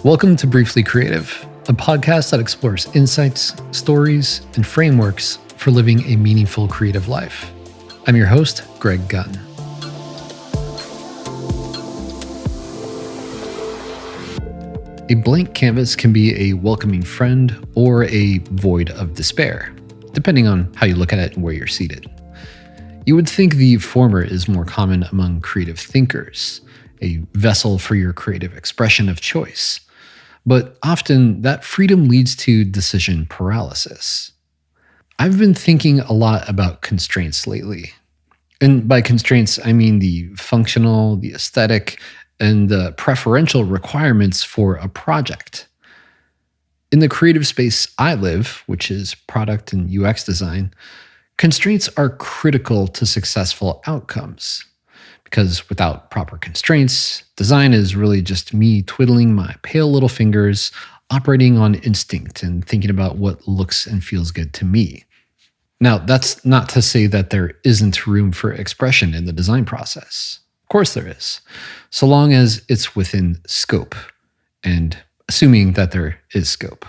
Welcome to Briefly Creative, a podcast that explores insights, stories, and frameworks for living a meaningful creative life. I'm your host, Greg Gunn. A blank canvas can be a welcoming friend or a void of despair, depending on how you look at it and where you're seated. You would think the former is more common among creative thinkers, a vessel for your creative expression of choice. But often that freedom leads to decision paralysis. I've been thinking a lot about constraints lately. And by constraints, I mean the functional, the aesthetic, and the preferential requirements for a project. In the creative space I live, which is product and UX design, constraints are critical to successful outcomes. Because without proper constraints, design is really just me twiddling my pale little fingers, operating on instinct and thinking about what looks and feels good to me. Now, that's not to say that there isn't room for expression in the design process. Of course there is, so long as it's within scope, and assuming that there is scope.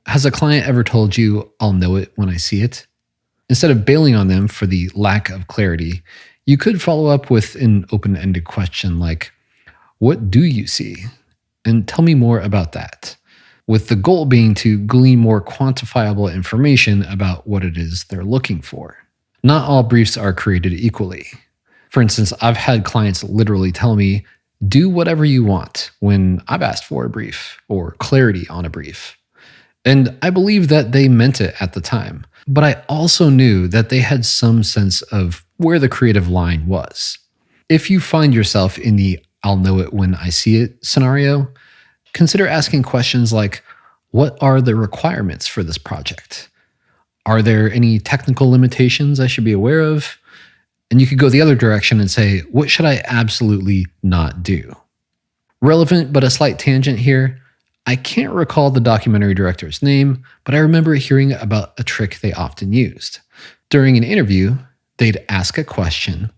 Has a client ever told you, "I'll know it when I see it"? Instead of bailing on them for the lack of clarity, you could follow up with an open-ended question like, "What do you see? And tell me more about that," with the goal being to glean more quantifiable information about what it is they're looking for. Not all briefs are created equally. For instance, I've had clients literally tell me, "Do whatever you want," when I've asked for a brief or clarity on a brief. And I believe that they meant it at the time, but I also knew that they had some sense of where the creative line was. If you find yourself in the "I'll know it when I see it" scenario, consider asking questions like, what are the requirements for this project? Are there any technical limitations I should be aware of? And you could go the other direction and say, what should I absolutely not do? Relevant but a slight tangent here. I can't recall the documentary director's name, but I remember hearing about a trick they often used. During an interview, they'd ask a question,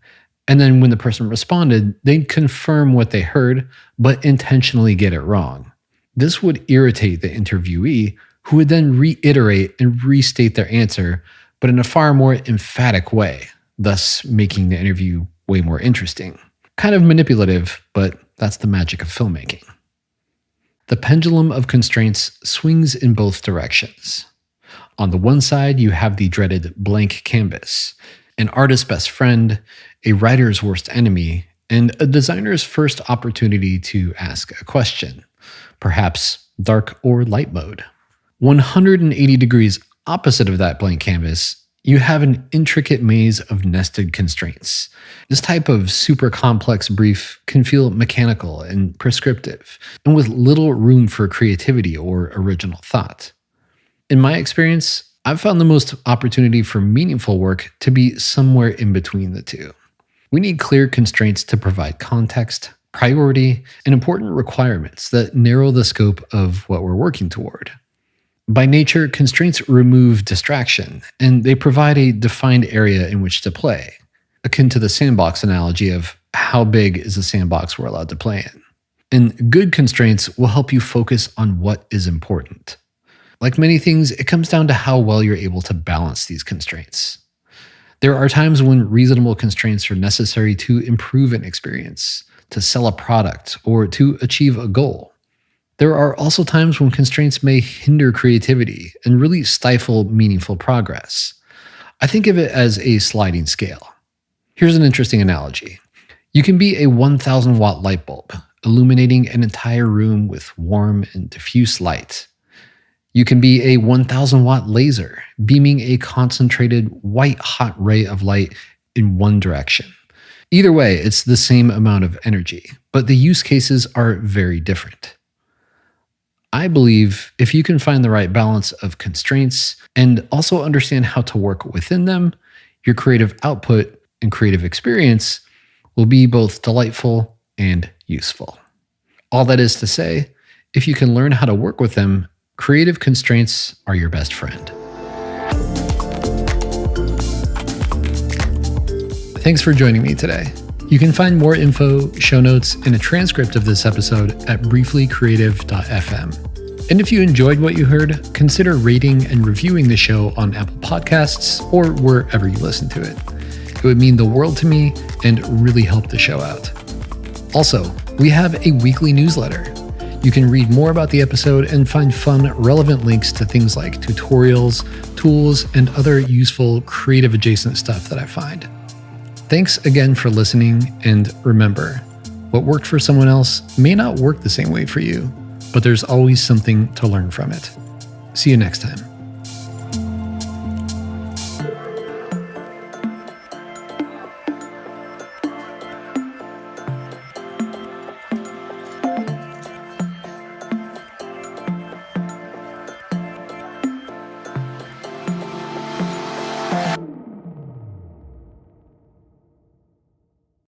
and then when the person responded, they'd confirm what they heard, but intentionally get it wrong. This would irritate the interviewee, who would then reiterate and restate their answer, but in a far more emphatic way, thus making the interview way more interesting. Kind of manipulative, but that's the magic of filmmaking. The pendulum of constraints swings in both directions. On the one side, you have the dreaded blank canvas, an artist's best friend, a writer's worst enemy, and a designer's first opportunity to ask a question, perhaps dark or light mode. 180 degrees opposite of that blank canvas, you have an intricate maze of nested constraints. This type of super complex brief can feel mechanical and prescriptive, and with little room for creativity or original thought. In my experience, I've found the most opportunity for meaningful work to be somewhere in between the two. We need clear constraints to provide context, priority, and important requirements that narrow the scope of what we're working toward. By nature, constraints remove distraction, and they provide a defined area in which to play, akin to the sandbox analogy of how big is the sandbox we're allowed to play in. And good constraints will help you focus on what is important. Like many things, it comes down to how well you're able to balance these constraints. There are times when reasonable constraints are necessary to improve an experience, to sell a product, or to achieve a goal. There are also times when constraints may hinder creativity and really stifle meaningful progress. I think of it as a sliding scale. Here's an interesting analogy. You can be a 1,000 watt light bulb, illuminating an entire room with warm and diffuse light. You can be a 1,000 watt laser, beaming a concentrated white hot ray of light in one direction. Either way, it's the same amount of energy, but the use cases are very different. I believe if you can find the right balance of constraints and also understand how to work within them, your creative output and creative experience will be both delightful and useful. All that is to say, if you can learn how to work with them, creative constraints are your best friend. Thanks for joining me today. You can find more info, show notes, and a transcript of this episode at brieflycreative.fm. And if you enjoyed what you heard, consider rating and reviewing the show on Apple Podcasts or wherever you listen to it. It would mean the world to me and really help the show out. Also, we have a weekly newsletter. You can read more about the episode and find fun, relevant links to things like tutorials, tools, and other useful creative adjacent stuff that I find. Thanks again for listening, and remember, what worked for someone else may not work the same way for you, but there's always something to learn from it. See you next time.